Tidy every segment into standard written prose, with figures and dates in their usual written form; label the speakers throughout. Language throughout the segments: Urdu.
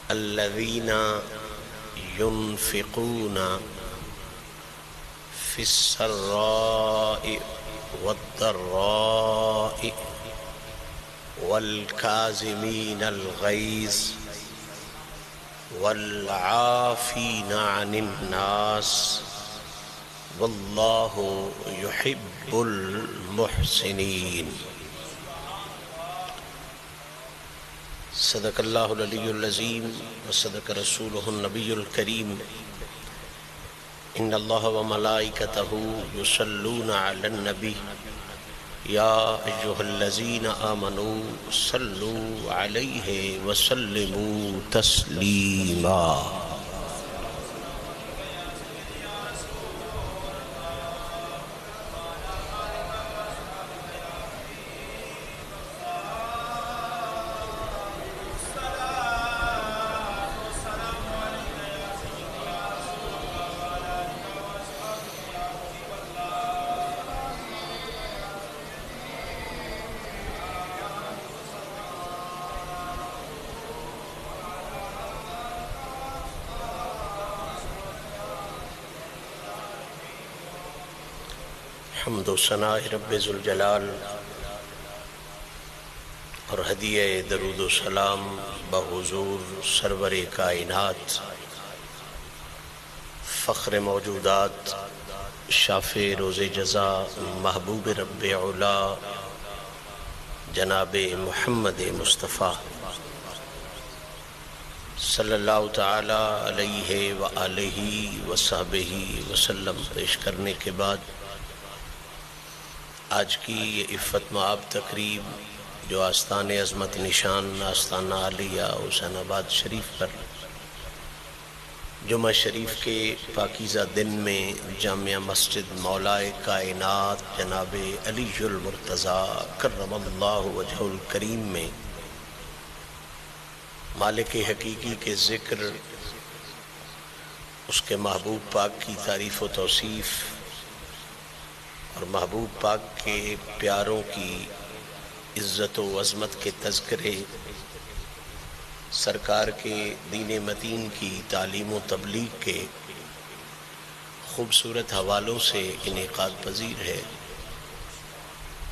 Speaker 1: الذين ينفقون في السراء والضراء والكاظمين الغيظ والعافين عن الناس والله يحب المحسنين. صدق اللہ العلی العظیم وصدق رسولہ النبی الکریم. ان اللہ وملائکتہ یصلون علی النبی یا ایھا الذین آمنوا صلوا علیہ وسلموا تسلیما. حمد و ثناء رب ذوالجلال اور ہدیہ درود و سلام بحضور سرور کائنات فخر موجودات شافع روز جزا محبوب رب علا جناب محمد مصطفیٰ صلی اللہ تعالی علیہ وآلہ وصحبہ وسلم پیش کرنے کے بعد آج کی یہ عفت مآب تقریب جو آستان عظمت نشان آستانہ عالیہ حسین آباد شریف پر جمعہ شریف کے پاکیزہ دن میں جامعہ مسجد مولائے کائنات جناب علی المرتضیٰ کرم اللہ وجہ الکریم میں مالک حقیقی کے ذکر، اس کے محبوب پاک کی تعریف و توصیف اور محبوب پاک کے پیاروں کی عزت و عظمت کے تذکرے، سرکار کے دین متین کی تعلیم و تبلیغ کے خوبصورت حوالوں سے انعقاد پذیر ہے.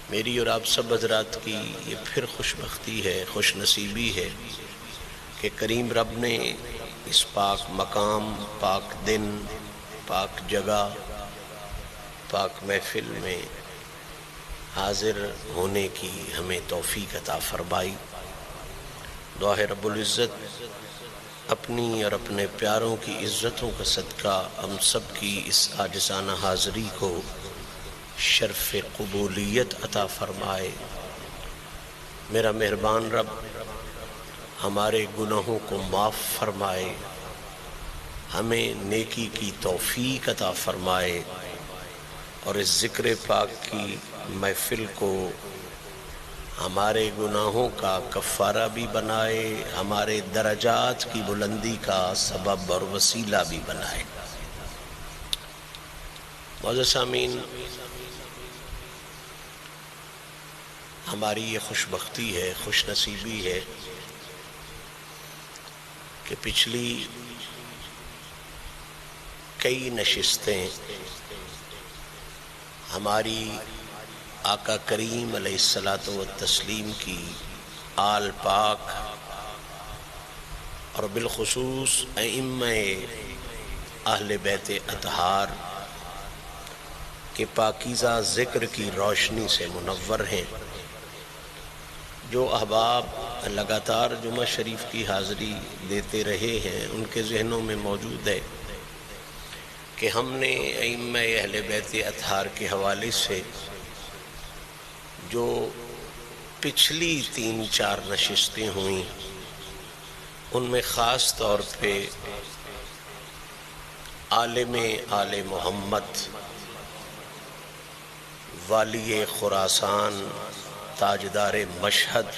Speaker 1: میری اور آپ سب حضرات کی یہ پھر خوش بختی ہے، خوش نصیبی ہے کہ کریم رب نے اس پاک مقام، پاک دن، پاک جگہ، پاک محفل میں حاضر ہونے کی ہمیں توفیق عطا فرمائی. دعا ہے رب العزت اپنی اور اپنے پیاروں کی عزتوں کا صدقہ ہم سب کی اس عاجزانہ حاضری کو شرف قبولیت عطا فرمائے. میرا مہربان رب ہمارے گناہوں کو معاف فرمائے، ہمیں نیکی کی توفیق عطا فرمائے اور اس ذکر پاک کی محفل کو ہمارے گناہوں کا کفارہ بھی بنائے، ہمارے درجات کی بلندی کا سبب اور وسیلہ بھی بنائے. معزز سامعین، ہماری یہ خوش بختی ہے، خوش نصیبی ہے کہ پچھلی کئی نشستیں ہماری آقا کریم علیہ الصلاۃ والتسلیم کی آل پاک اور بالخصوص ائمہ اہل بیت اطہار کے پاکیزہ ذکر کی روشنی سے منور ہیں. جو احباب لگاتار جمعہ شریف کی حاضری دیتے رہے ہیں ان کے ذہنوں میں موجود ہے کہ ہم نے ائمہ اہل بیت اطہار کے حوالے سے جو پچھلی 3-4 نشستیں ہوئیں ان میں خاص طور پہ عالم آل محمد، والی خراسان، تاجدار مشہد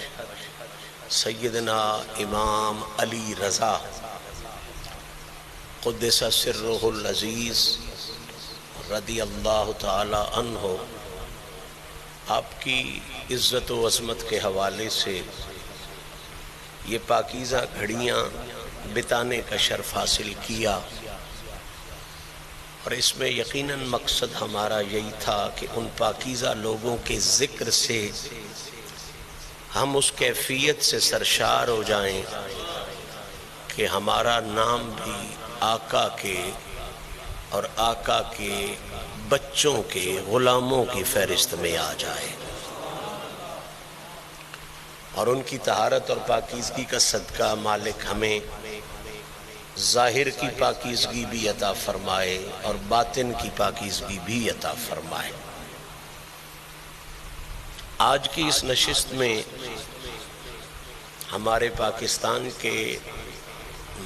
Speaker 1: سیدنا امام علی رضا قدس سرہ العزیز رضی اللہ تعالی عنہ، آپ کی عزت و عظمت کے حوالے سے یہ پاکیزہ گھڑیاں بتانے کا شرف حاصل کیا، اور اس میں یقیناً مقصد ہمارا یہی تھا کہ ان پاکیزہ لوگوں کے ذکر سے ہم اس کیفیت سے سرشار ہو جائیں کہ ہمارا نام بھی آقا کے اور آقا کے بچوں کے غلاموں کی فہرست میں آ جائے، اور ان کی طہارت اور پاکیزگی کا صدقہ مالک ہمیں ظاہر کی پاکیزگی بھی عطا فرمائے اور باطن کی پاکیزگی بھی عطا فرمائے۔ آج کی اس نشست میں ہمارے پاکستان کے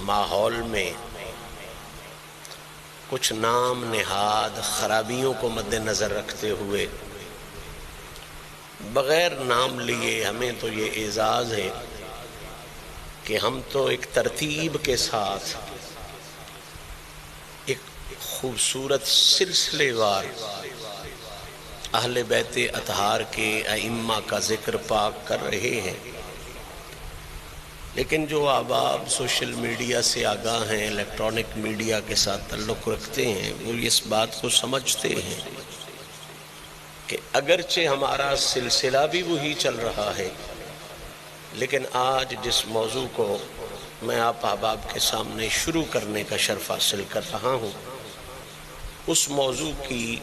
Speaker 1: ماحول میں کچھ نام نہاد خرابیوں کو مد نظر رکھتے ہوئے، بغیر نام لیے ہمیں تو یہ اعزاز ہے کہ ہم تو ایک ترتیب کے ساتھ ایک خوبصورت سلسلے وار اہل بیت اطہار کے ائمہ کا ذکر پاک کر رہے ہیں، لیکن جو احباب سوشل میڈیا سے آگاہ ہیں، الیکٹرانک میڈیا کے ساتھ تعلق رکھتے ہیں، وہ اس بات کو سمجھتے ہیں کہ اگرچہ ہمارا سلسلہ بھی وہی چل رہا ہے، لیکن آج جس موضوع کو میں آپ احباب کے سامنے شروع کرنے کا شرف حاصل کر رہا ہوں، اس موضوع کی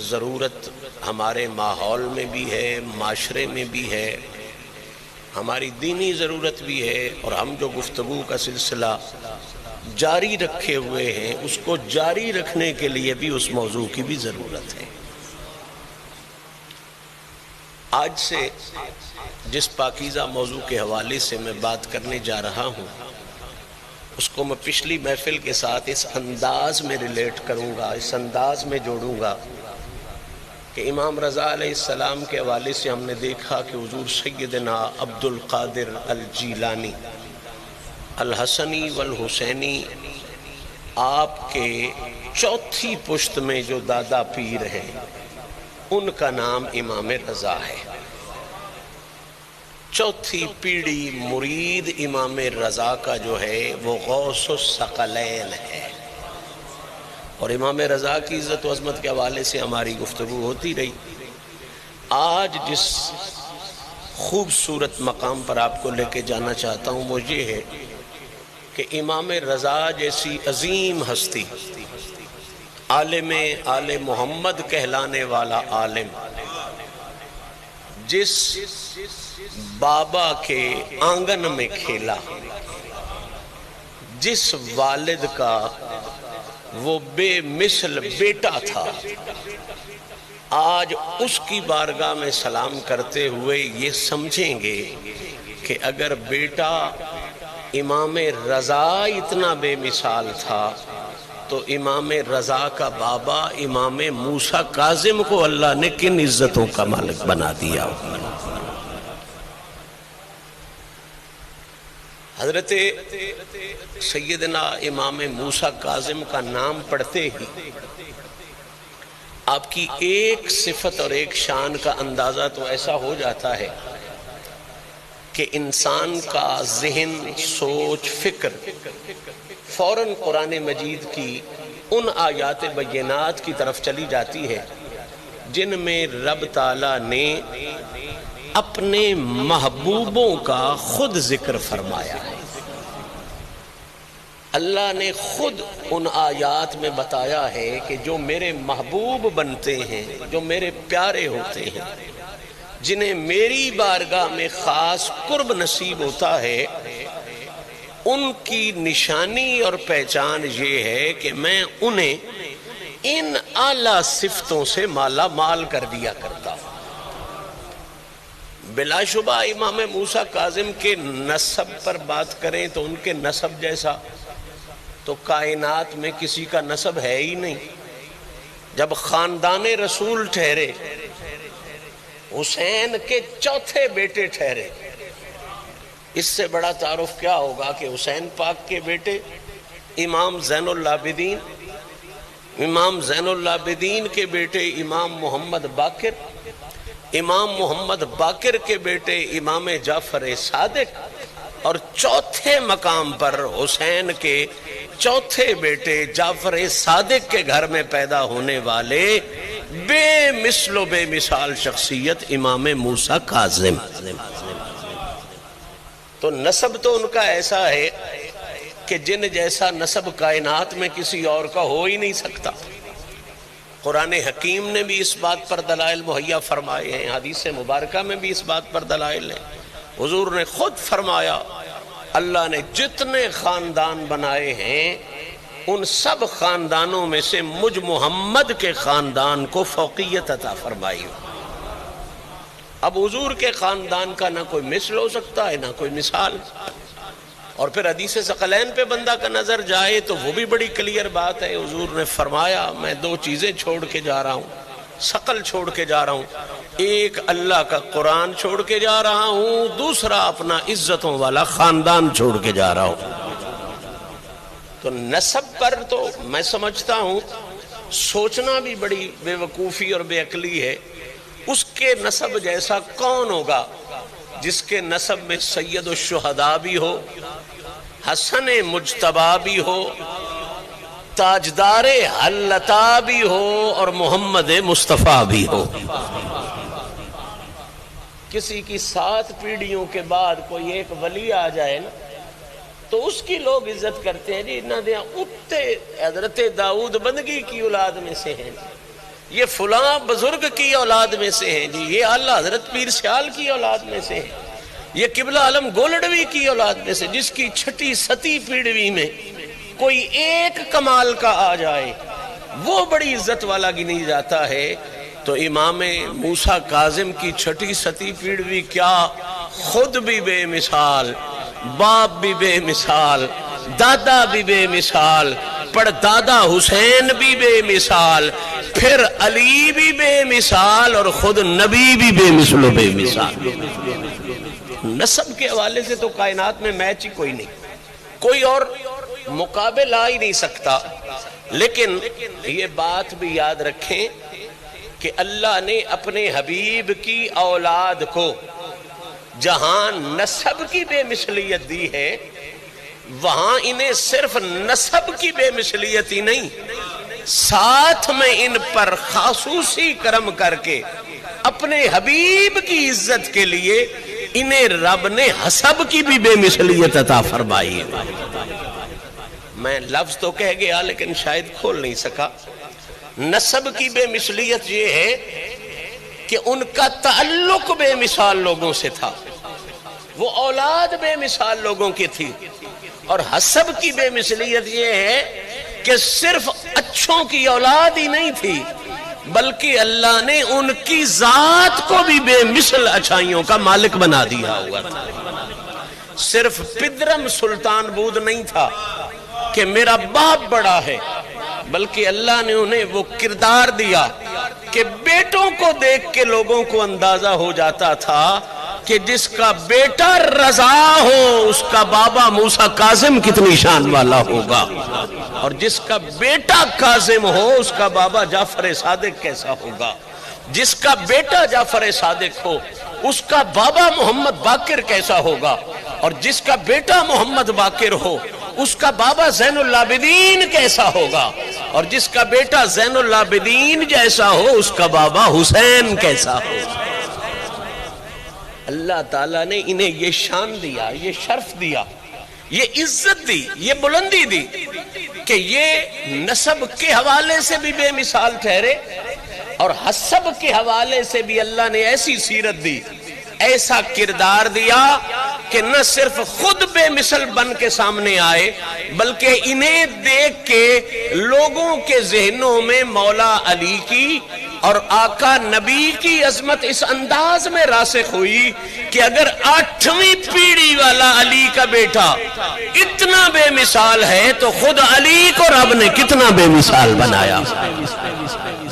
Speaker 1: ضرورت ہمارے ماحول میں بھی ہے، معاشرے میں بھی ہے، ہماری دینی ضرورت بھی ہے، اور ہم جو گفتگو کا سلسلہ جاری رکھے ہوئے ہیں اس کو جاری رکھنے کے لیے بھی اس موضوع کی بھی ضرورت ہے۔ آج سے جس پاکیزہ موضوع کے حوالے سے میں بات کرنے جا رہا ہوں، اس کو میں پچھلی محفل کے ساتھ اس انداز میں ریلیٹ کروں گا، اس انداز میں جوڑوں گا کہ امام رضا علیہ السلام کے حوالے سے ہم نے دیکھا کہ حضور سیدنا عبد القادر الجیلانی الحسنی والحسینی آپ کے چوتھی پشت میں جو دادا پیر ہیں ان کا نام امام رضا ہے۔ چوتھی پیڑھی مرید امام رضا کا جو ہے وہ غوث الثقلین ہے، اور امام رضا کی عزت و عظمت کے حوالے سے ہماری گفتگو ہوتی رہی۔ آج جس خوبصورت مقام پر آپ کو لے کے جانا چاہتا ہوں وہ یہ ہے کہ امام رضا جیسی عظیم ہستی، عالم آل محمد کہلانے والا عالم، جس بابا کے آنگن میں کھیلا، جس والد کا وہ بے مثل بیٹا تھا، آج اس کی بارگاہ میں سلام کرتے ہوئے یہ سمجھیں گے کہ اگر بیٹا امام رضا اتنا بے مثال تھا تو امام رضا کا بابا امام موسیٰ کاظم کو اللہ نے کن عزتوں کا مالک بنا دیا۔ حضرت سیدنا امام موسیٰ کاظم کا نام پڑھتے ہی آپ کی ایک صفت اور ایک شان کا اندازہ تو ایسا ہو جاتا ہے کہ انسان کا ذہن، سوچ، فکر فوراً قرآن مجید کی ان آیات بینات کی طرف چلی جاتی ہے جن میں رب تعالیٰ نے اپنے محبوبوں کا خود ذکر فرمایا ہے۔ اللہ نے خود ان آیات میں بتایا ہے کہ جو میرے محبوب بنتے ہیں، جو میرے پیارے ہوتے ہیں، جنہیں میری بارگاہ میں خاص قرب نصیب ہوتا ہے، ان کی نشانی اور پہچان یہ ہے کہ میں انہیں ان اعلیٰ صفتوں سے مالا مال کر دیا کرتا ہوں۔ بلا شبہ امام موسیٰ کاظم کے نسب پر بات کریں تو ان کے نسب جیسا تو کائنات میں کسی کا نسب ہے ہی نہیں۔ جب خاندان رسول ٹھہرے، حسین کے چوتھے بیٹے ٹھہرے، اس سے بڑا تعارف کیا ہوگا کہ حسین پاک کے بیٹے امام زین العابدین، امام زین العابدین کے بیٹے امام محمد باقر، امام محمد باقر کے بیٹے امام جعفر صادق، اور چوتھے مقام پر حسین کے چوتھے بیٹے جعفر صادق کے گھر میں پیدا ہونے والے بے مثل و بے مثال شخصیت امام موسیٰ کاظم. تو نسب تو ان کا ایسا ہے کہ جن جیسا نسب کائنات میں کسی اور کا ہو ہی نہیں سکتا. قرآن حکیم نے بھی اس بات پر دلائل مہیا فرمائے ہیں، حدیث مبارکہ میں بھی اس بات پر دلائل ہیں. حضور نے خود فرمایا اللہ نے جتنے خاندان بنائے ہیں ان سب خاندانوں میں سے مجھ محمد کے خاندان کو فوقیت عطا فرمائی. اب حضور کے خاندان کا نہ کوئی مثل ہو سکتا ہے نہ کوئی مثال. اور پھر حدیث ثقلین پہ بندہ کا نظر جائے تو وہ بھی بڑی کلیئر بات ہے. حضور نے فرمایا میں دو چیزیں چھوڑ کے جا رہا ہوں، ثقل چھوڑ کے جا رہا ہوں. ایک اللہ کا قرآن چھوڑ کے جا رہا ہوں، دوسرا اپنا عزتوں والا خاندان چھوڑ کے جا رہا ہوں. تو نسب پر تو میں سمجھتا ہوں سوچنا بھی بڑی بے وقوفی اور بے عقلی ہے. اس کے نسب جیسا کون ہوگا جس کے نسب میں سید الشہداء بھی ہو، حسن مجتبی بھی ہو، تاجدار حلتا بھی ہو اور محمد مصطفیٰ بھی ہو. کسی کی 7 پیڑھیوں کے بعد کوئی ایک ولی آ جائے نا تو اس کی لوگ عزت کرتے ہیں، جی نہ دیا اتے حضرت داؤد بندگی کی اولاد میں سے ہیں، یہ فلاں بزرگ کی اولاد میں سے ہیں، جی یہ اعلیٰ حضرت پیر سیال کی اولاد میں سے ہیں، یہ قبلہ عالم گولڈوی کی اولاد میں سے. جس کی 6 7 پیڑھوی میں کوئی ایک کمال کا آ جائے وہ بڑی عزت والا گنی جاتا ہے. تو امام موسیٰ کاظم کی 6 7 پیڑھوی کیا خود بھی بے مثال، باپ بھی بے مثال، دادا بھی بے مثال، پردادا حسین بھی بے مثال، پھر علی بھی بے مثال اور خود نبی بھی بے مثل و بے مثال. نسب کے حوالے سے تو کائنات میں میچ ہی کوئی نہیں، کوئی اور مقابل آ ہی نہیں سکتا. لیکن یہ بات بھی یاد رکھیں کہ اللہ نے اپنے حبیب کی اولاد کو جہاں نسب کی بے مثلیت دی ہے وہاں انہیں صرف نسب کی بے مثلیت ہی نہیں، ساتھ میں ان پر خصوصی کرم کر کے اپنے حبیب کی عزت کے لیے انہیں رب نے حسب کی بھی بے مثلیت عطا فرمائی ہے. میں لفظ تو کہہ گیا لیکن شاید کھول نہیں سکا. نسب کی بے مثلیت یہ ہے کہ ان کا تعلق بے مثال لوگوں سے تھا، وہ اولاد بے مثال لوگوں کی تھی. اور حسب کی بے مثلیت یہ ہے کہ صرف اچھوں کی اولاد ہی نہیں تھی بلکہ اللہ نے ان کی ذات کو بھی بے مثل اچھائیوں کا مالک بنا دیا ہوا تھا. صرف پدرم سلطان بود نہیں تھا کہ میرا باپ بڑا ہے، بلکہ اللہ نے انہیں وہ کردار دیا کہ بیٹوں کو دیکھ کے لوگوں کو اندازہ ہو جاتا تھا کہ جس کا بیٹا رضا ہو اس کا بابا موسیٰ کاظم کتنی شان والا ہوگا، اور جس کا بیٹا کاظم ہو اس کا بابا جعفر صادق کیسا ہوگا، جس کا بیٹا جعفر صادق ہو اس کا بابا محمد باقر کیسا ہوگا، اور جس کا بیٹا محمد باقر ہو اس کا بابا زین العابدین کیسا ہوگا، اور جس کا بیٹا زین العابدین جیسا ہو اس کا بابا حسین کیسا ہوگا. اللہ تعالیٰ نے انہیں یہ شان دیا، یہ شرف دیا، یہ عزت دی، یہ بلندی دی کہ یہ نسب کے حوالے سے بھی بے مثال ٹھہرے اور حسب کے حوالے سے بھی اللہ نے ایسی سیرت دی، ایسا کردار دیا کہ نہ صرف خود بے مثل بن کے سامنے آئے بلکہ انہیں دیکھ کے لوگوں کے ذہنوں میں مولا علی کی اور آقا نبی کی عظمت اس انداز میں راسخ ہوئی کہ اگر 8ویں پیڑھی والا علی کا بیٹا اتنا بے مثال ہے تو خود علی کو رب نے کتنا بے مثال بنایا.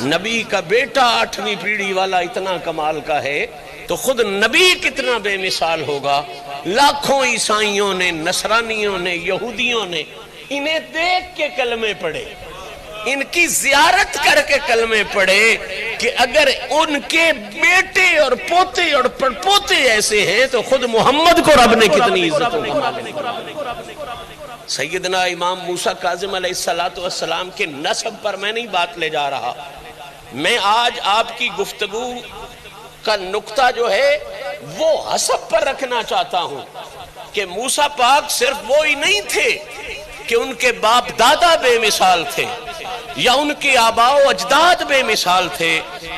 Speaker 1: نبی کا بیٹا 8ویں پیڑھی والا اتنا کمال کا ہے تو خود نبی کتنا بے مثال ہوگا. لاکھوں عیسائیوں نے، نصرانیوں نے، یہودیوں نے انہیں دیکھ کے کلمے پڑھے، ان کی زیارت کر کے کلمے پڑھے کہ اگر ان کے بیٹے اور پوتے اور پڑپوتے ایسے ہیں تو خود محمد کو رب نے کتنی عزت دی۔ سیدنا امام موسیٰ کاظم علیہ السلام کے نسب پر میں نہیں بات لے جا رہا، میں آج آپ کی گفتگو کا نقطہ جو ہے وہ حسب پر رکھنا چاہتا ہوں کہ موسیٰ پاک صرف وہی نہیں تھے کہ ان کے باپ دادا بے مثال تھے یا ان کے آباء و اجداد بے مثال تھے،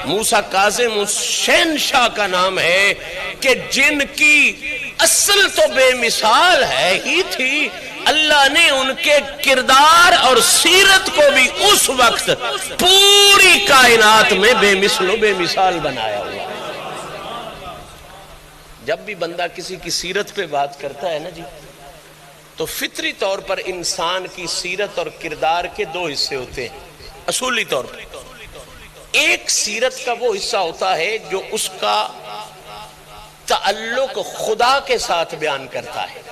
Speaker 1: موسیٰ کاظم اس شہنشاہ کا نام ہے کہ جن کی اصل تو بے مثال ہے ہی تھی، اللہ نے ان کے کردار اور سیرت کو بھی اس وقت پوری کائنات میں بے مثل و بے مثال بنایا ہوا۔ جب بھی بندہ کسی کی سیرت پہ بات کرتا ہے نا جی، تو فطری طور پر انسان کی سیرت اور کردار کے دو حصے ہوتے ہیں اصولی طور پر۔ ایک سیرت کا وہ حصہ ہوتا ہے جو اس کا تعلق خدا کے ساتھ بیان کرتا ہے۔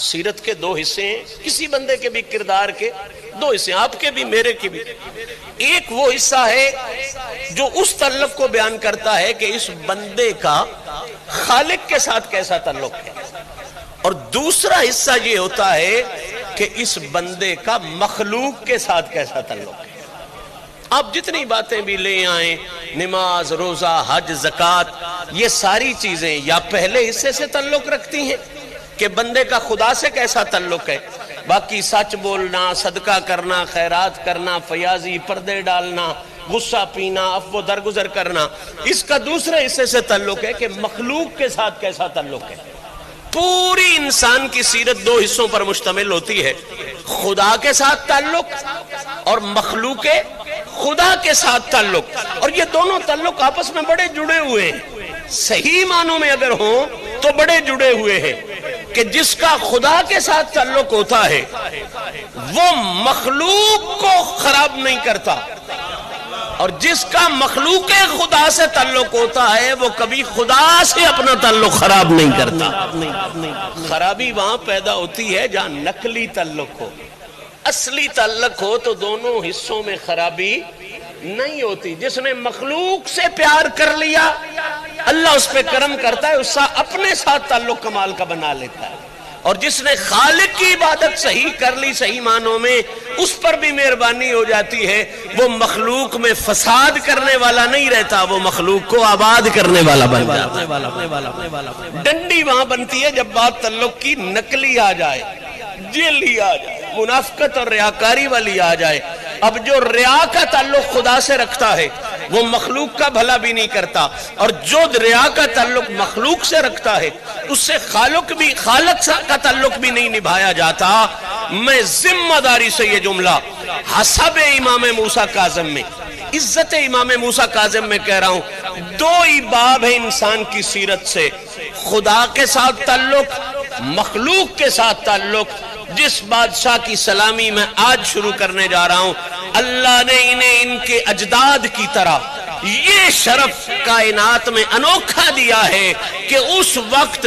Speaker 1: سیرت کے دو حصے ہیں، کسی بندے کے بھی کردار کے دو حصے ہیں، آپ کے بھی میرے کے بھی۔ ایک وہ حصہ ہے جو اس تعلق کو بیان کرتا ہے کہ اس بندے کا خالق کے ساتھ کیسا تعلق ہے، اور دوسرا حصہ یہ ہوتا ہے کہ اس بندے کا مخلوق کے ساتھ کیسا تعلق ہے۔ آپ جتنی باتیں بھی لے آئیں، نماز، روزہ، حج، زکوٰۃ، یہ ساری چیزیں یا پہلے حصے سے تعلق رکھتی ہیں کہ بندے کا خدا سے کیسا تعلق ہے، باقی سچ بولنا، صدقہ کرنا، خیرات کرنا، فیاضی، پردے ڈالنا، غصہ پینا، عفو درگزر کرنا، اس کا دوسرے حصے سے تعلق ہے کہ مخلوق کے ساتھ کیسا تعلق ہے۔ پوری انسان کی سیرت دو حصوں پر مشتمل ہوتی ہے، خدا کے ساتھ تعلق اور مخلوق خدا کے ساتھ تعلق، اور یہ دونوں تعلق آپس میں بڑے جڑے ہوئے ہیں، صحیح معنوں میں اگر ہوں تو بڑے جڑے ہوئے ہیں کہ جس کا خدا کے ساتھ تعلق ہوتا ہے وہ مخلوق کو خراب نہیں کرتا، اور جس کا مخلوق خدا سے تعلق ہوتا ہے وہ کبھی خدا سے اپنا تعلق خراب نہیں کرتا۔ خرابی وہاں پیدا ہوتی ہے جہاں نقلی تعلق ہو، اصلی تعلق ہو تو دونوں حصوں میں خرابی نہیں ہوتی۔ جس نے مخلوق سے پیار کر لیا اللہ اس پہ کرم کرتا ہے، اس کا اپنے ساتھ تعلق کمال کا بنا لیتا ہے، اور جس نے خالق کی عبادت صحیح کر لی صحیح معنوں میں اس پر بھی مہربانی ہو جاتی ہے، وہ مخلوق میں فساد کرنے والا نہیں رہتا، وہ مخلوق کو آباد کرنے والا بن جاتا ہے۔ ڈنڈی وہاں بنتی ہے جب بات تعلق کی نقلی آ جائے، جیلی آ جائے، منافقت اور ریاکاری والی آ جائے۔ اب جو ریا کا تعلق خدا سے رکھتا ہے وہ مخلوق کا بھلا بھی نہیں کرتا، اور جو ریا کا تعلق مخلوق سے رکھتا ہے اس سے خالق کا تعلق بھی نہیں نبھایا جاتا۔ میں ذمہ داری سے یہ جملہ حسب امام موسیٰ کاظم میں، عزت امام موسیٰ کاظم میں کہہ رہا ہوں، دو ہی باب ہیں انسان کی سیرت سے، خدا کے ساتھ تعلق، مخلوق کے ساتھ تعلق۔ جس بادشاہ کی سلامی میں آج شروع کرنے جا رہا ہوں، اللہ نے انہیں ان کے اجداد کی طرح یہ شرف کائنات میں انوکھا دیا ہے کہ اس وقت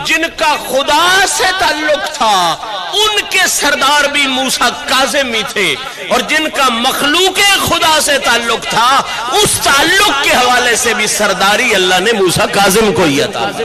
Speaker 1: جن کا خدا سے تعلق تھا ان کے سردار بھی موسیٰ کاظم ہی تھے، اور جن کا مخلوق خدا سے تعلق تھا اس تعلق کے حوالے سے بھی سرداری اللہ نے موسیٰ کاظم کو ہی عطا کی۔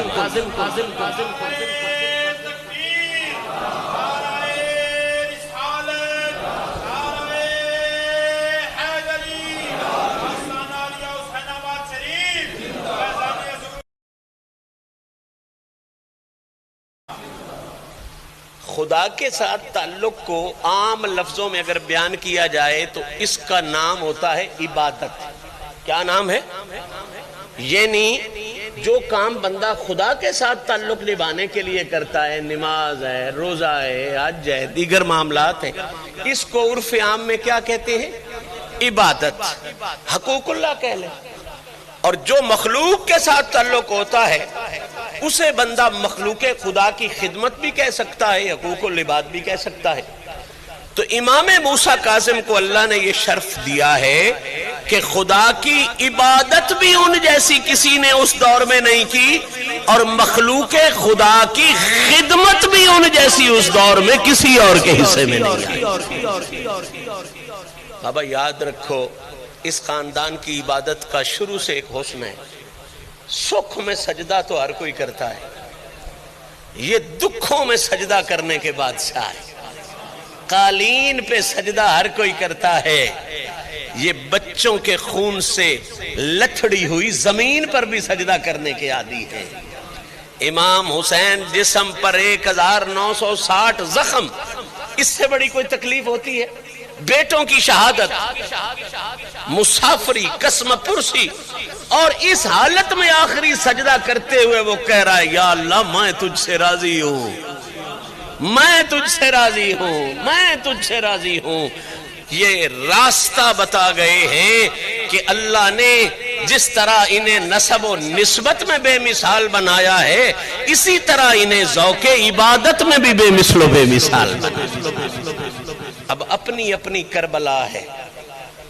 Speaker 1: خدا کے ساتھ تعلق کو عام لفظوں میں اگر بیان کیا جائے تو اس کا نام ہوتا ہے عبادت۔ کیا نام ہے؟ یعنی جو کام بندہ خدا کے ساتھ تعلق نبھانے کے لیے کرتا ہے، نماز ہے، روزہ ہے، حج ہے، دیگر معاملات ہیں، اس کو عرف عام میں کیا کہتے ہیں؟ عبادت، حقوق اللہ کہہ لیں۔ اور جو مخلوق کے ساتھ تعلق ہوتا ہے اسے بندہ مخلوق خدا کی خدمت بھی کہہ سکتا ہے، حقوق العباد بھی کہہ سکتا ہے۔ تو امام موسیٰ کاظم کو اللہ نے یہ شرف دیا ہے کہ خدا کی عبادت بھی ان جیسی کسی نے اس دور میں نہیں کی، اور مخلوق خدا کی خدمت بھی ان جیسی اس دور میں کسی اور کے حصے میں نہیں آئی۔ اب یاد رکھو اس خاندان کی عبادت کا شروع سے ایک حسن ہے، سکھ میں سجدہ تو ہر کوئی کرتا ہے، یہ دکھوں میں سجدہ کرنے کے بادشاہ ہے، قالین پہ سجدہ ہر کوئی کرتا ہے، یہ بچوں کے خون سے لتھڑی ہوئی زمین پر بھی سجدہ کرنے کے عادی ہیں۔ امام حسین جسم پر 1960 زخم، اس سے بڑی کوئی تکلیف ہوتی ہے؟ بیٹوں کی شہادت، مسافری، قسم پرسی، اور اس حالت میں آخری سجدہ کرتے ہوئے وہ کہہ رہا ہے یا اللہ میں تجھ سے راضی ہوں، میں تجھ سے راضی ہوں، میں تجھ سے راضی ہوں۔ یہ راستہ بتا گئے ہیں کہ اللہ نے جس طرح انہیں نسب و نسبت میں بے مثال بنایا ہے، اسی طرح انہیں ذوق عبادت میں بھی بے مثل و بے مثال بنایا۔ اب اپنی اپنی کربلا ہے،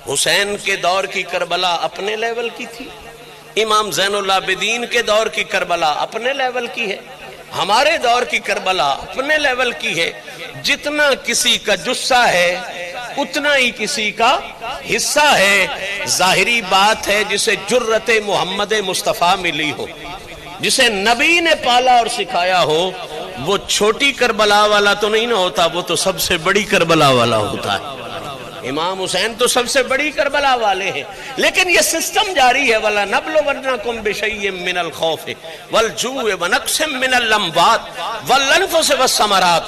Speaker 1: حسین کے دور کی کربلا اپنے لیول کی تھی، امام زین العابدین کے دور کی کربلا اپنے لیول کی ہے، ہمارے دور کی کربلا اپنے لیول کی ہے۔ جتنا کسی کا جثہ ہے اتنا ہی کسی کا حصہ ہے۔ ظاہری بات ہے جسے جرت محمد مصطفیٰ ملی ہو، جسے نبی نے پالا اور سکھایا ہو، وہ چھوٹی کربلا والا تو نہیں نہ ہوتا، وہ تو سب سے بڑی کربلا والا ہوتا ہے۔ امام حسین تو سب سے بڑی کربلا والے ہیں، لیکن یہ سسٹم جاری ہے، وَلَنَبْلُوَنَّكُمْ بِشَيْءٍ مِّنَ الْخَوْفِ وَالْجُوعِ وَنَقْصٍ مِّنَ الْأَمْوَالِ وَالْأَنفُسِ وَالثَّمَرَاتِ۔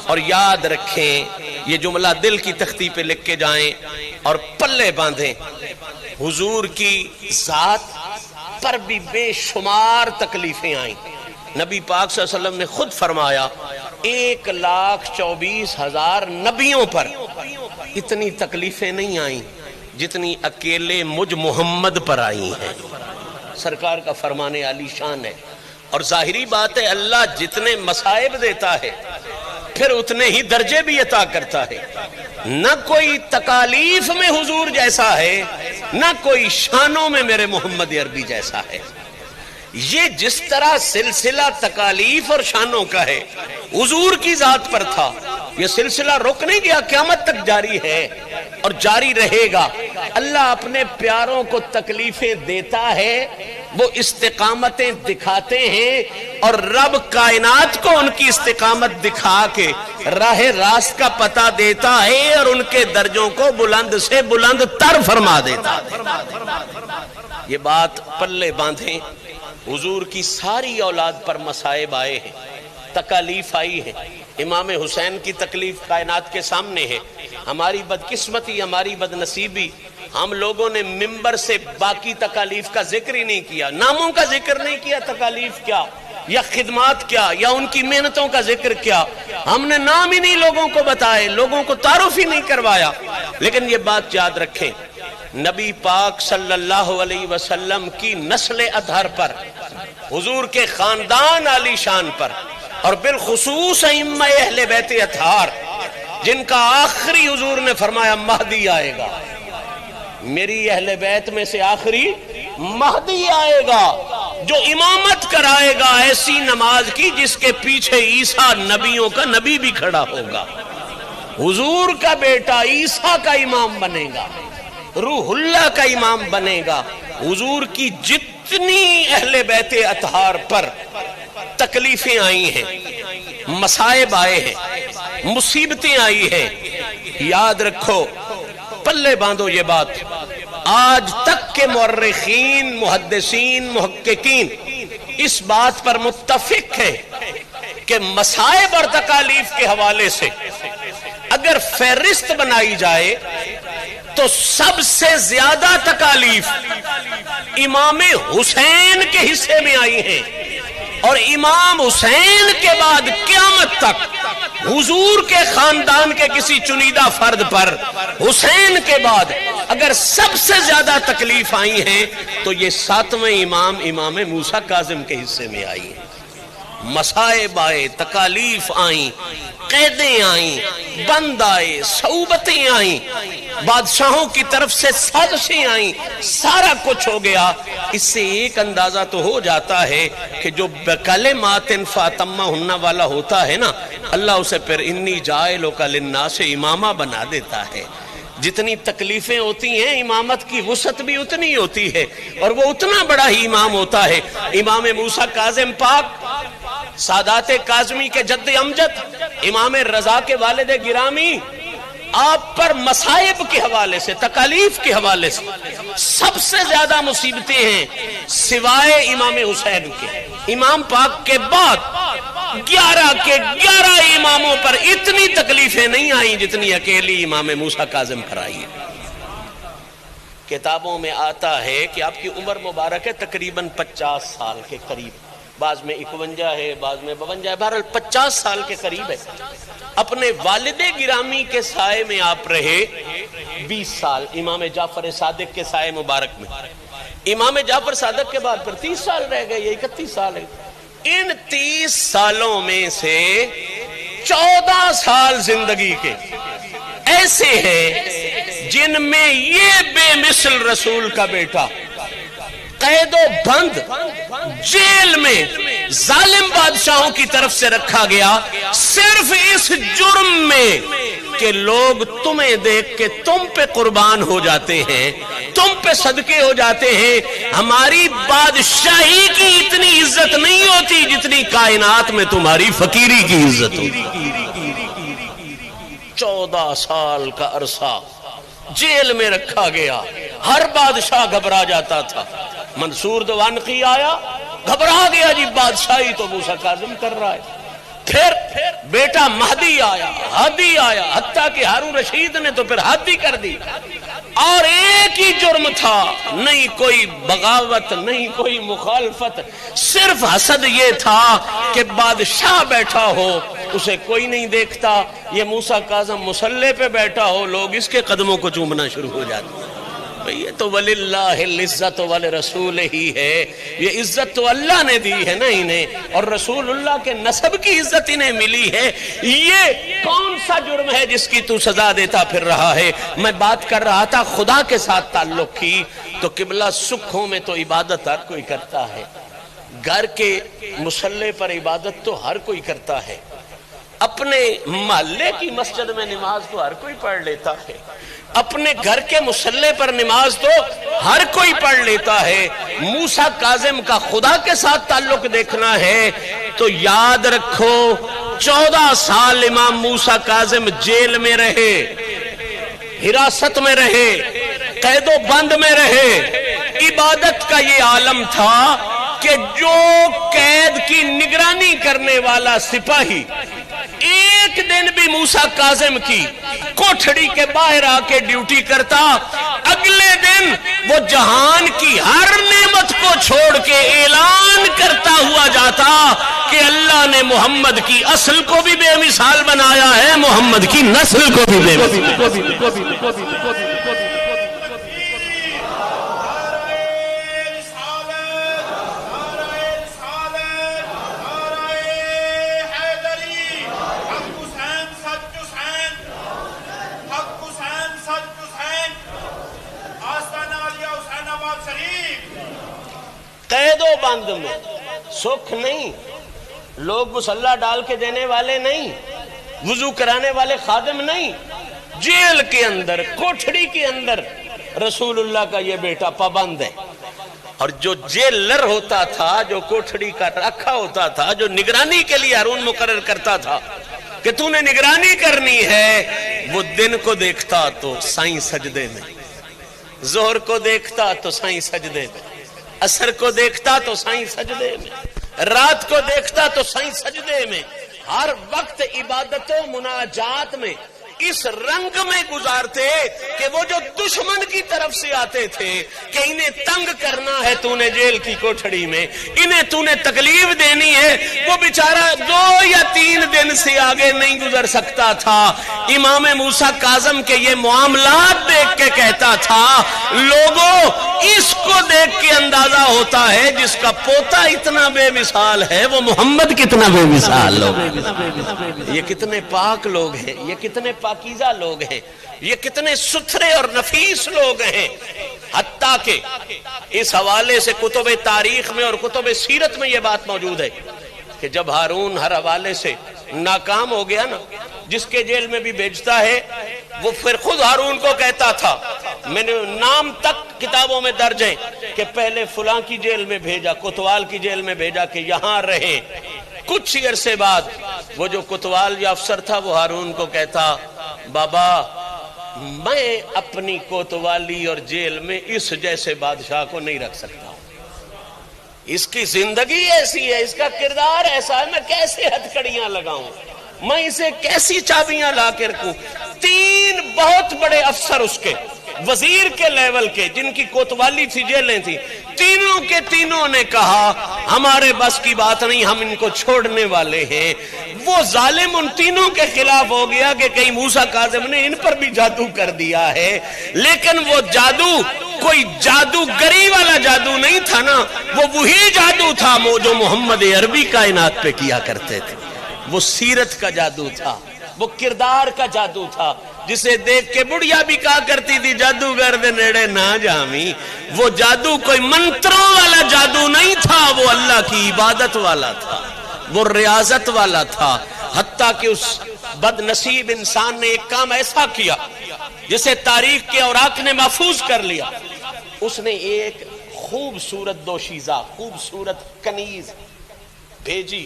Speaker 1: اور یاد رکھیں، یہ جملہ دل کی تختی پہ لکھ کے جائیں اور پلے باندھیں، حضور کی ذات پر بھی بے شمار تکلیفیں آئیں۔ نبی پاک صلی اللہ علیہ وسلم نے خود فرمایا 1,24,000 نبیوں پر اتنی تکلیفیں نہیں آئیں جتنی اکیلے مجھ محمد پر آئی ہیں۔ سرکار کا فرمان عالی شان ہے، اور ظاہری بات ہے اللہ جتنے مصائب دیتا ہے پھر اتنے ہی درجے بھی عطا کرتا ہے۔ نہ کوئی تکالیف میں حضور جیسا ہے، نہ کوئی شانوں میں میرے محمد عربی جیسا ہے۔ یہ جس طرح سلسلہ تکالیف اور شانوں کا ہے حضور کی ذات پر تھا، یہ سلسلہ رک نہیں گیا، قیامت تک جاری ہے اور جاری رہے گا۔ اللہ اپنے پیاروں کو تکلیفیں دیتا ہے، وہ استقامتیں دکھاتے ہیں، اور رب کائنات کو ان کی استقامت دکھا کے راہ راست کا پتہ دیتا ہے اور ان کے درجوں کو بلند سے بلند تر فرما دیتا ہے۔ یہ بات پلے باندھیں، حضور کی ساری اولاد پر مصائب آئے ہیں، تکالیف آئی ہے۔ امام حسین کی تکلیف کائنات کے سامنے ہے۔ ہماری بدقسمتی، ہماری بدنصیبی، ہم لوگوں نے ممبر سے باقی تکالیف کا ذکر ہی نہیں کیا، ناموں کا ذکر نہیں کیا، تکالیف کیا یا خدمات کیا یا ان کی محنتوں کا ذکر کیا، ہم نے نام ہی نہیں لوگوں کو بتائے، لوگوں کو تعارف ہی نہیں کروایا۔ لیکن یہ بات یاد رکھیں، نبی پاک صلی اللہ علیہ وسلم کی نسل اطہر پر، حضور کے خاندان عالی شان پر، اور بالخصوص ائمہ اہل بیت اطہار، جن کا آخری حضور نے فرمایا مہدی آئے گا، میری اہل بیت میں سے آخری مہدی آئے گا جو امامت کرائے گا ایسی نماز کی جس کے پیچھے عیسیٰ نبیوں کا نبی بھی کھڑا ہوگا۔ حضور کا بیٹا عیسیٰ کا امام بنے گا، روح اللہ کا امام بنے گا۔ حضور کی جتنی اہل بیت اطہار پر تکلیفیں آئی ہیں، مصائب آئے ہیں، مصیبتیں آئی ہیں، یاد رکھو، پلے باندھو یہ بات۔ آج تک کے مورخین، محدثین، محققین اس بات پر متفق ہیں کہ مصائب اور تکالیف کے حوالے سے اگر فہرست بنائی جائے تو سب سے زیادہ تکالیف امام حسین کے حصے میں آئی ہیں، اور امام حسین کے بعد قیامت تک حضور کے خاندان کے کسی چنیدہ فرد پر حسین کے بعد اگر سب سے زیادہ تکلیف آئی ہیں تو یہ 7ویں امام موسیٰ کاظم کے حصے میں آئی ہیں۔ مصائب آئے، تکالیف آئیں، قیدیں آئیں، بند آئے، صعوبتیں آئیں، بادشاہوں کی طرف سے سازشیں آئیں، سارا کچھ ہو گیا۔ اس سے ایک اندازہ تو ہو جاتا ہے کہ جو بکلمات فاتمہن والا ہوتا ہے نا، اللہ اسے پھر انی جاعلک للناس امامہ بنا دیتا ہے۔ جتنی تکلیفیں ہوتی ہیں امامت کی وسعت بھی اتنی ہوتی ہے، اور وہ اتنا بڑا ہی امام ہوتا ہے۔ امام موسیٰ کاظم پاک، سادات کاظمی کے جد امجد، امام رضا کے والد گرامی، آپ پر مصائب کے حوالے سے، تکالیف کے حوالے سے سب سے زیادہ مصیبتیں ہیں سوائے امام حسین کے۔ امام پاک کے بعد 11 کے 11 اماموں پر اتنی تکلیفیں نہیں آئیں جتنی اکیلی امام موسیٰ کاظم پر آئی ہے۔ کتابوں میں آتا ہے کہ آپ کی عمر مبارک ہے تقریباً 50 سال کے قریب، بعض میں 51 ہے، بعض میں 52 ہے، بہرحال 50 سال کے قریب ہے۔ اپنے والد گرامی کے سائے میں آپ رہے 20 سال، امام جعفر صادق کے سائے مبارک میں۔ امام جعفر صادق کے بعد پھر 30 سال رہ گئے، یہ 31 سال ہے۔ ان 30 سالوں میں سے 14 سال زندگی کے ایسے ہیں جن میں یہ بے مثل رسول کا بیٹا قید و بند جیل میں ظالم بادشاہوں کی طرف سے رکھا گیا، صرف اس جرم میں کہ لوگ تمہیں دیکھ کے تم پہ قربان ہو جاتے ہیں، تم پہ صدقے ہو جاتے ہیں۔ ہماری بادشاہی کی اتنی عزت نہیں ہوتی جتنی کائنات میں تمہاری فقیری کی عزت ہوتی۔ 14 سال کا عرصہ جیل میں رکھا گیا، ہر بادشاہ گھبرا جاتا تھا۔ منصور دوانقی آیا، گھبرا گیا، جی بادشاہی تو موسیٰ کاظم کر رہا ہے۔ پھر بیٹا مہدی آیا، ہادی آیا، حتیٰ کہ ہارون رشید نے تو پھر حد ہی کر دی۔ اور ایک ہی جرم تھا، نہیں کوئی بغاوت، نہیں کوئی مخالفت، صرف حسد یہ تھا کہ بادشاہ بیٹھا ہو اسے کوئی نہیں دیکھتا، یہ موسیٰ کاظم مصلی پہ بیٹھا ہو لوگ اس کے قدموں کو چومنا شروع ہو جاتے۔ یہ تو وَلِلَّهِ الْعِزَّةُ وَلِرَسُولِهِ ہے، یہ عزت تو اللہ نے دی ہے نا انہیں، اور رسول اللہ کے نسب کی عزت انہیں ملی ہے۔ یہ کون سا جرم ہے جس کی تو سزا دیتا پھر رہا ہے؟ میں بات کر رہا تھا خدا کے ساتھ تعلق کی، تو قبلہ سکھوں میں تو عبادت ہر کوئی کرتا ہے، گھر کے مصلی پر عبادت تو ہر کوئی کرتا ہے، اپنے محلے کی مسجد میں نماز تو ہر کوئی پڑھ لیتا ہے، اپنے گھر کے مصلی پر نماز تو ہر کوئی پڑھ لیتا ہے۔ موسیٰ کاظم کا خدا کے ساتھ تعلق دیکھنا ہے تو یاد رکھو 14 سال امام موسیٰ کاظم جیل میں رہے، حراست میں رہے، قید و بند میں رہے۔ عبادت کا یہ عالم تھا کہ جو قید کی نگرانی کرنے والا سپاہی ایک دن بھی موسیٰ کاظم کی کوٹھڑی کے باہر آ کے ڈیوٹی کرتا، اگلے دن وہ جہان کی ہر نعمت کو چھوڑ کے اعلان کرتا ہوا جاتا کہ اللہ نے محمد کی اصل کو بھی بے مثال بنایا ہے، محمد کی نسل کو بھی بے مثال۔ قید و بند میں سکھ نہیں، لوگ مسلح ڈال کے دینے والے نہیں، وضو کرانے والے خادم نہیں، جیل کے اندر، کوٹھڑی کے اندر رسول اللہ کا یہ بیٹا پابند ہے۔ اور جو جیلر ہوتا تھا، جو کوٹھڑی کا رکھا ہوتا تھا، جو نگرانی کے لیے ہارون مقرر کرتا تھا کہ تو نے نگرانی کرنی ہے، وہ دن کو دیکھتا تو سائیں سجدے میں، ظہر کو دیکھتا تو سائیں سجدے میں، عصر کو دیکھتا تو سائیں سجدے میں، رات کو دیکھتا تو سائیں سجدے میں، ہر وقت عبادت و مناجات میں اس رنگ میں گزارتے کہ وہ جو دشمن کی طرف سے آتے تھے کہ انہیں تنگ کرنا ہے تو نے جیل کی کوٹھڑی میں، انہیں تو نے تکلیف دینی ہے، وہ بیچارہ 2 یا 3 دن سے آگے نہیں گزر سکتا تھا۔ امام موسیٰ کاظم کے یہ معاملات دیکھ کے کہتا تھا، لوگوں اس کو دیکھ کے اندازہ ہوتا ہے جس کا پوتا اتنا بے مثال ہے وہ محمد کتنا بے مثال لوگ، یہ کتنے پاک لوگ ہیں، یہ کتنے پاکیزہ لوگ ہیں، یہ کتنے ستھرے اور نفیس لوگ ہیں۔ حتیٰ کہ اس حوالے سے کتب تاریخ میں اور کتب سیرت میں یہ بات موجود ہے کہ جب ہارون ہر حوالے سے ناکام ہو گیا نا، جس کے جیل میں بھی بھیجتا ہے وہ پھر خود ہارون کو کہتا تھا، میں نے نام تک کتابوں میں درج ہے کہ پہلے فلاں کی جیل میں بھیجا، کوتوال کی جیل میں بھیجا کہ یہاں رہیں۔ کچھ ہی عرصے بعد وہ جو کوتوال یا افسر تھا وہ ہارون کو کہتا، بابا میں اپنی کوتوالی اور جیل میں اس جیسے بادشاہ کو نہیں رکھ سکتا، اس کی زندگی ایسی ہے، اس کا کردار ایسا ہے، میں کیسے ہتھکڑیاں لگاؤں، میں اسے کیسی چابیاں لا کے رکھوں۔ 3 بہت بڑے افسر اس کے وزیر کے لیول کے، جن کی کوتوالی تھی، جیلیں تھی، تینوں کے تینوں نے کہا ہمارے بس کی بات نہیں، ہم ان کو چھوڑنے والے ہیں۔ وہ ظالم ان تینوں کے خلاف ہو گیا کہ کہیں موسیٰ کاظم نے ان پر بھی جادو کر دیا ہے، لیکن وہ جادو کوئی جادوگری والا جادو نہیں تھا نا، وہ وہی جادو تھا جو محمد عربی کائنات پہ کیا کرتے تھے، وہ سیرت کا جادو تھا، وہ کردار کا جادو تھا، جسے دیکھ کے بڑھیا بھی کہا کرتی تھی جادوگر دے نیڑے نہ جامی۔ وہ جادو کوئی منتروں والا جادو نہیں تھا، وہ اللہ کی عبادت والا تھا، وہ ریاضت والا تھا۔ حتیٰ کہ اس بد نصیب انسان نے ایک کام ایسا کیا جسے تاریخ کے اوراق نے محفوظ کر لیا، اس نے ایک خوبصورت دوشیزہ، خوبصورت کنیز بھیجی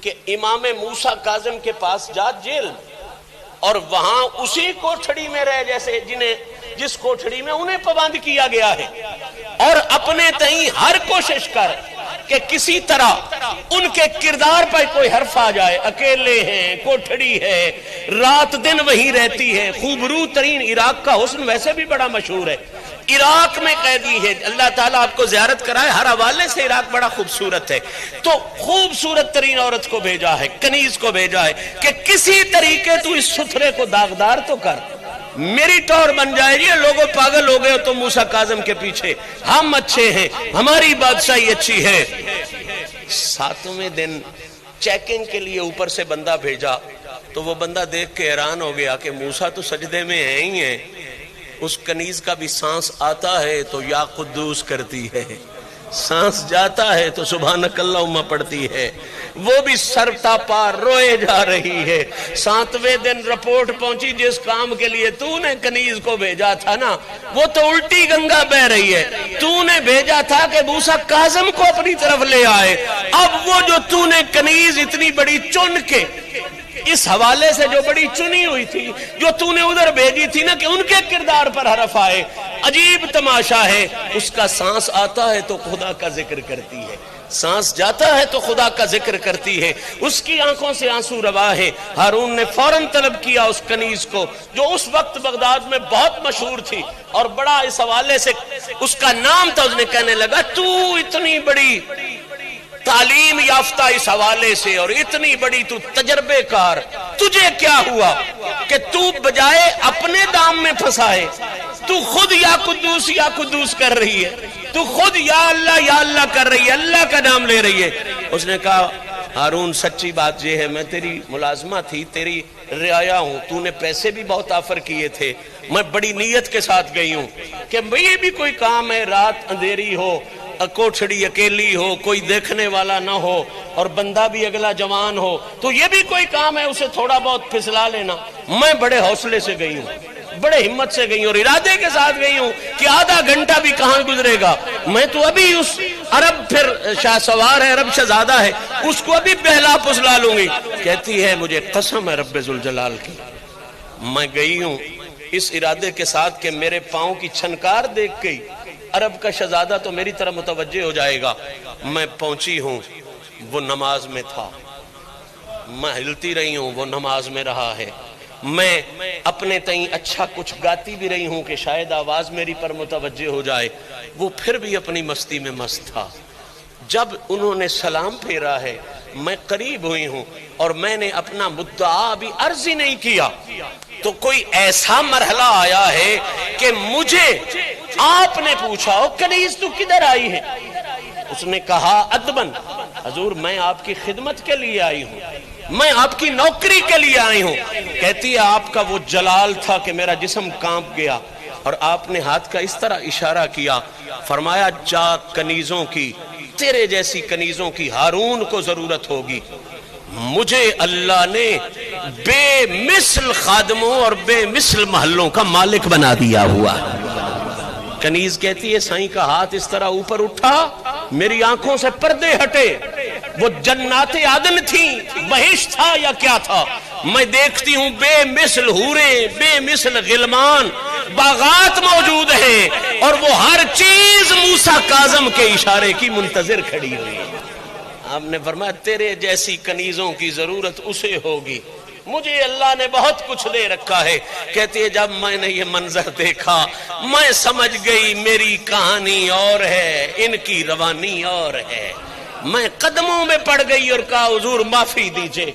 Speaker 1: کہ امام موسیٰ کاظم کے پاس جا جیل، اور وہاں اسی کوٹھڑی میں رہ، جیسے جس کوٹھڑی میں انہیں پابند کیا گیا ہے، اور اپنے تئیں ہر کوشش کر کہ کسی طرح ان کے کردار پر کوئی حرف آ جائے۔ اکیلے ہیں، کوٹھڑی ہے، رات دن وہیں رہتی ہے، خوبرو ترین عراق کا حسن ویسے بھی بڑا مشہور ہے، عراق میں قیدی ہے، اللہ تعالیٰ آپ کو زیارت کرائے، ہر حوالے سے عراق بڑا خوبصورت ہے۔ تو خوبصورت ترین عورت کو بھیجا ہے، کنیز کو بھیجا ہے کہ کسی طریقے تو اس ستھرے کو داغدار تو کر، میری ٹور بن جائے گی، لوگوں پاگل ہو گئے ہو تم موسیٰ کاظم کے پیچھے، ہم اچھے ہیں، ہماری بادشاہی اچھی ہے۔ 7ویں دن چیکنگ کے لیے اوپر سے بندہ بھیجا، تو وہ بندہ دیکھ کے حیران ہو گیا کہ موسیٰ تو سجدے میں ہیں ہی ہیں، اس کنیز کا بھی سانس آتا ہے تو یا قدوس کرتی ہے، سانس جاتا ہے تو سبحانک اللہم پڑھتی ہے، وہ بھی سرتا پار روئے جا رہی ہے۔ 7ویں دن رپورٹ پہنچی، جس کام کے لیے تو نے کنیز کو بھیجا تھا نا، وہ تو الٹی گنگا بہ رہی ہے، تو نے بھیجا تھا کہ موسیٰ کاظم کو اپنی طرف لے آئے، اب وہ جو تو نے کنیز اتنی بڑی چن کے اس حوالے سے جو بڑی چنی ہوئی تھی، جو تو نے ادھر بھیجی تھی نا کہ ان کے کردار پر حرف آئے، عجیب تماشا ہے، اس کا سانس آتا ہے تو خدا کا ذکر کرتی ہے، سانس جاتا ہے تو خدا کا ذکر کرتی ہے، اس کی آنکھوں سے آنسو روا ہے۔ ہارون نے فوراً طلب کیا اس کنیز کو، جو اس وقت بغداد میں بہت مشہور تھی اور بڑا اس حوالے سے اس کا نام تھا، اس نے کہنے لگا تو اتنی بڑی تعلیم یافتہ اس حوالے سے اور اتنی بڑی تو تجربے کار، تجھے کیا ہوا کہ تو بجائے اپنے دام میں پھنسائے تو خود یا قدوس کر رہی ہے، تو خود یا اللہ کر رہی ہے، اللہ کا نام لے رہی ہے۔ اس نے کہا ہارون سچی بات یہ ہے، میں تیری ملازمہ تھی، تیری رعایا ہوں، تو نے پیسے بھی بہت آفر کیے تھے، میں بڑی نیت کے ساتھ گئی ہوں کہ یہ بھی کوئی کام ہے، رات اندھیری ہو، کوٹھڑی اکیلی ہو، کوئی دیکھنے والا نہ ہو اور بندہ بھی اگلا جوان ہو، تو یہ بھی کوئی کام ہے، اسے تھوڑا بہت پھسلا لینا۔ میں بڑے حوصلے سے گئی ہوں، بڑے ہمت سے گئی ہوں اور ارادے کے ساتھ گئی ہوں کہ آدھا گھنٹہ بھی کہاں گزرے گا، میں تو ابھی اس عرب پھر شاہ سوار ہے، عرب شہزادہ ہے، اس کو ابھی بہلا پھسلا لوں گی۔ کہتی ہے مجھے قسم ہے رب ذوالجلال کی، میں گئی ہوں اس ارادے کے ساتھ کہ میرے پاؤں کی چھنکار دیکھ گئی عرب کا شہزادہ تو میری طرح متوجہ ہو جائے گا۔ میں پہنچی ہوں، وہ نماز میں تھا، میں ہلتی رہی ہوں، وہ نماز میں رہا ہے، میں اپنے تئیں اچھا کچھ گاتی بھی رہی ہوں کہ شاید آواز میری پر متوجہ ہو جائے، وہ پھر بھی اپنی مستی میں مست تھا۔ جب انہوں نے سلام پھیرا ہے، میں قریب ہوئی ہوں اور میں نے اپنا مدعا بھی عرض ہی نہیں کیا، تو کوئی ایسا مرحلہ آیا ہے کہ مجھے آپ نے پوچھا ہو کنیز تو کدھر آئی ہے؟ اس نے کہا ادبن حضور میں آپ کی خدمت کے لیے آئی ہوں، میں آپ کی نوکری کے لیے آئی ہوں۔ کہتی ہے آپ کا وہ جلال تھا کہ میرا جسم کانپ گیا، اور آپ نے ہاتھ کا اس طرح اشارہ کیا، فرمایا جا کنیزوں کی، تیرے جیسی کنیزوں کی ہارون کو ضرورت ہوگی۔ مجھے اللہ نے بے مثل خادموں اور بے مثل محلوں کا مالک بنا دیا ہوا. کنیز کہتی ہے سائیں کا ہاتھ اس طرح اوپر اٹھا، میری آنکھوں سے پردے ہٹے. وہ جنات عدن تھی، بہشت تھا یا کیا تھا؟ میں دیکھتی ہوں بے مثل حوریں، بے مثل غلمان، باغات موجود ہیں، اور وہ ہر چیز موسیٰ کاظم کے اشارے کی منتظر کھڑی ہوئی ہے. آپ نے فرمایا تیرے جیسی کنیزوں کی ضرورت اسے ہوگی، مجھے اللہ نے بہت کچھ دے رکھا ہے. کہتی ہے جب میں نے یہ منظر دیکھا میں سمجھ گئی میری کہانی اور ہے، ان کی روانی اور ہے. میں قدموں میں پڑ گئی اور کہا حضور معافی دیجئے.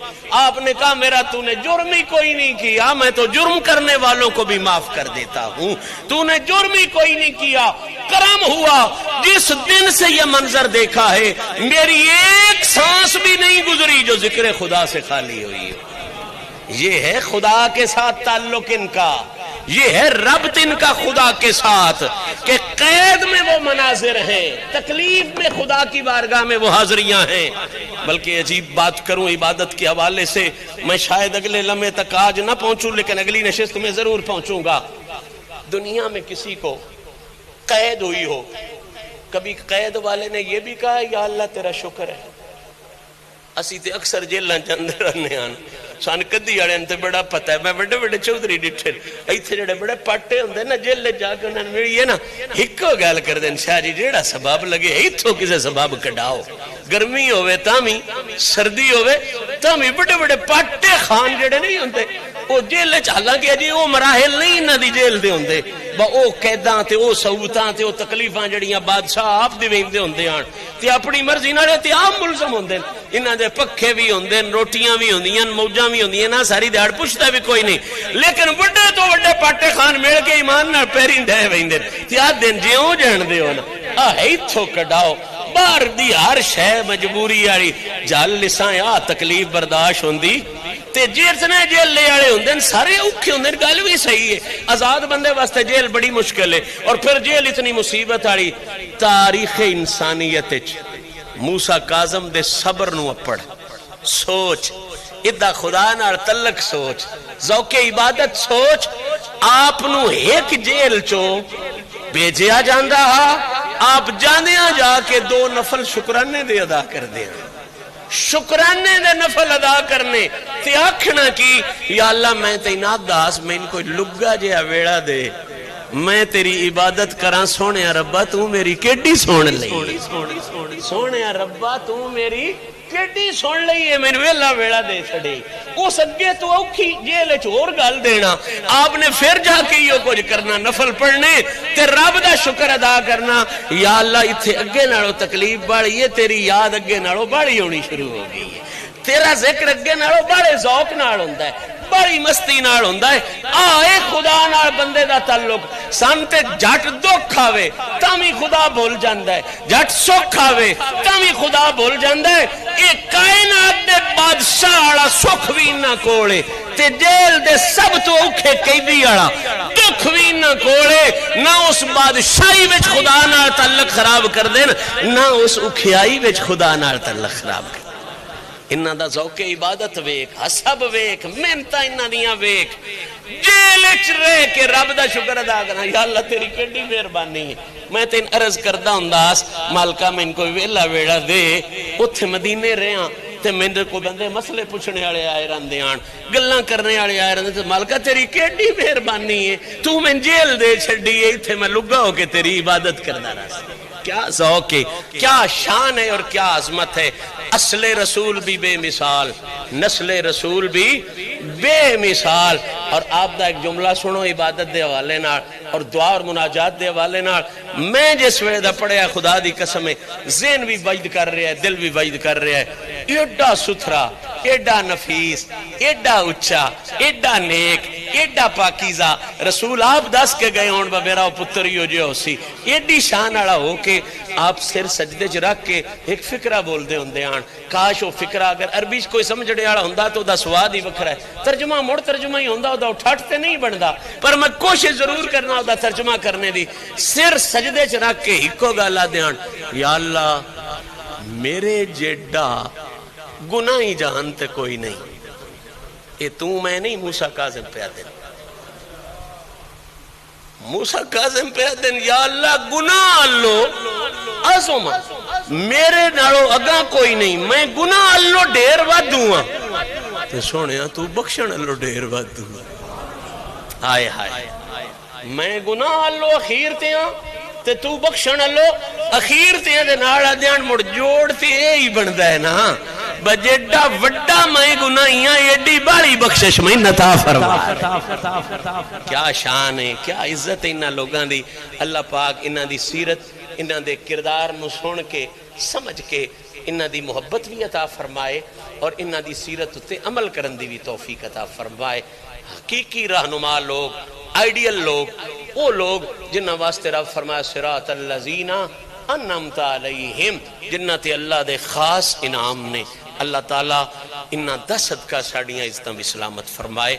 Speaker 1: آپ نے کہا میرا تو نے جرم ہی کوئی نہیں کیا، میں تو جرم کرنے والوں کو بھی معاف کر دیتا ہوں، تو نے جرم ہی کوئی نہیں کیا. کرم ہوا جس دن سے یہ منظر دیکھا ہے میری ایک سانس بھی نہیں گزری جو ذکر خدا سے خالی ہوئی ہے. یہ ہے خدا کے ساتھ تعلق ان کا، یہ ہے ربط ان کا خدا کے ساتھ، کہ قید میں وہ مناظر ہیں، تکلیف میں خدا کی بارگاہ میں وہ حاضریاں ہیں. بلکہ عجیب بات کروں عبادت کے حوالے سے، میں شاید اگلے لمحے تک آج نہ پہنچوں لیکن اگلی نشست میں ضرور پہنچوں گا. دنیا میں کسی کو قید ہوئی ہو، کبھی قید والے نے یہ بھی کہا یا اللہ تیرا شکر ہے. اسی تے اکثر جیلاں چندے رہنے آن سان کدی والے تے بڑا پتہ ہے. میں بڑے بڑے چودھری ڈٹھے ایتھے جڑے بڑے پاٹے ہوندے نا جیل جا کے انہاں ملی ہے نا ہکو گل کر دین شاہ جی جیڑا سبب لگے ایتھوں کسے سبب کڈاؤ. گرمی ہوے تامی سردی ہوے تامی بڑے بڑے پاٹے خان جڑے نہیں ہوندے وہ جیل وچ، حالانکہ جی وہ مراحل نہیں انہاں دی جیل دے ہوندے، او قیداں تے او سہولتاں تے او تکلیفاں جڑیاں بادشاہ آپ دے ویندے ہوندے ہن تے اپنی مرضی نال تے عام ملزم ہوندے. انہاں دے پکھے بھی ہوندے، روٹیاں بھی ہوندیاں، موجاں بھی ہوندیاں نا، ساری دیہڑ پوچھدا بھی کوئی نہیں. لیکن بڑے تو بڑے پاٹے خان مل کے ایمان نال پیریں ڈے ویندے تے آ دن جیوں جان دے ہو نا آ ایتھوں کڈاؤ. باہر دی ہر شے مجبوری والی جل لساں آ تکلیف برداشت ہوندی تے جیتنے جیل لے والے ہوندے سارے اوکھے ہوندے. گل بھی صحیح ہے، آزاد بندے واسطے جیل بڑی مشکل ہے. اور پھر جیل اتنی مصیبت والی. تاریخ انسانیت وچ موسیٰ کاظم دے صبر نو اپڑ سوچ، ادا خدا نال تعلق سوچ، ذوق عبادت سوچ. آپ نو ایک جیل چو بھیجیا جاندا ہا، آپ جاندیاں جا کے 2 نفل شکرانے دے ادا کر دیا. شکرانے دے نفل ادا کرنے تے آکھنا کی یا اللہ میں تینات داس میں ان کو لگا جیا ویڑا دے، میں تیری عبادت کراں. سونے ربا تو میری کیڈی سن لئی، سونے ربا تو میری کیڈی سن لئی ہے، میں ویلا ویڑا دے چھڑے. اس اگے تو اوکھی جیل وچ اور گل دینا. آپ نے پھر جا کے یہ کچھ کرنا، نفل پڑھنے تے رب دا شکر ادا کرنا. یا اللہ ایتھے اگے نالوں تکلیف بڑی ہے، تیری یاد اگے نالوں بڑی ہونی شروع ہو گئی ہے، تیرا ذکر اگے نالوں بڑے ذوق نال ہوندا ہے، بڑی مستی نال ہوندا ہے. اے خدا نال بندے دا تعلق. سن تے جٹ دکھ آوے تاوی خدا بھول جاندا ہے، جٹ سکھ آوے تاوی خدا بھول جاندا ہے. اے کائنات دے بادشاہ والا سکھ وی نہ کولے تے جیل دے سب تو اوکھے قیدی والا دکھ وی نہ کولے. نہ اس بادشاہی وچ خدا نال تعلق خراب کر دین، نہ اس اوکھیائی وچ خدا نال تعلق خراب کر. انہاں دا ذوق عبادت ویکھ، حسب ویکھ، محنتاں انہاں دیاں ویکھ. جیل وچ رہ کے رب دا شکر ادا کرنا. یا اللہ تیری کیڈی مہربانی ہے. میں تین عرض کردا ہوندا مالکا میں ان کو ویلا ویڑا دے. اوتھے مدینے رہاں تے میرے کو بندے مسئلے پوچھنے والے آئے رہندے آن، گلاں کرنے والے آئے رہندے. تے مالکا تیری کیڈی مہربانی ہے، تو میں جیل دے چھڈی ہے، ایتھے میں لگا ہو کے تیری عبادت کردا رہا. کیا ذوق ہے، کیا شان ہے اور کیا عظمت ہے. اصل رسول بھی بے مثال، نسل رسول بھی بے مثال. اور آپ دا ایک جملہ سنو عبادت دے حوالے نال اور دعا اور مناجات دے حوالے نال. میں جس ویلے دا پڑھیا خدا دی قسم ہے ذہن بھی وجد کر رہا ہے، دل بھی وجد کر رہا ہے. ایڈا ستھرا، ایڈا نفیس، ایڈا اچا، ایڈا نیک، ایڈا پاکیزہ رسول آپ دس کے گئے ہون با میرا پتر ہی ہو جو ہو سی. ایڈی شان والا ہو کے آپ سر سجدے چ رکھ کے ایک فکرہ بول دے ہوندے آن. کاش وہ فکرہ اگر عربی کوئی سمجھنے والا ہوندا تو دا سواد ہی وکھرا ہے. ترجمہ مڑ ترجمہ ہی ہوندا، دا ٹھٹ تے نہیں بندا. پر میں کوشش ضرور کرنا دا ترجمہ کرنے دی. سر سجدے چ رکھ کے ہکو گل آ دیان، یا اللہ میرے جیڈا گناہ ہی جہان تے کوئی نہیں. یہ تو میں نہیں موسیٰ کاظم پہ آدھن. موسیٰ کاظم پہ آدھن یا اللہ گناہ اللہ عظم میرے نارو اگاں کوئی نہیں, میں گناہ اللہ ڈیر واد دوں تے سونے تو بخشن اللہ ڈیر واد دوں. آئے ہائے میں گناہ اللہ اخیر تے ہاں تے تو بخشن اللہ اخیر تے ہاں. دے ناڑا دیان مڑ جوڑ تے ہی بندہ ہے نا بجیڈا وڈا میں گناہیاں ایڈی باری بخشش میں نتا فرما. کیا شان ہے, کیا عزت ہے انہاں لوگاں دی. اللہ پاک انہاں دی سیرت انہاں دے کردار نو سن کے سمجھ کے انہاں دی محبت بھی عطا فرمائے اور انہاں دی سیرت تے عمل کرن دی بھی توفیق عطا فرمائے. حقیقی رہنما لوگ, آئیڈیل لوگ, وہ لوگ جنہاں واسطے رب فرمایا صراط الذین انعمت علیہم, جنہاں تے اللہ دے خاص انعام نے. اللہ تعالیٰ انہاں دا صدقہ ساڑیاں عزتاں بھی سلامت فرمائے.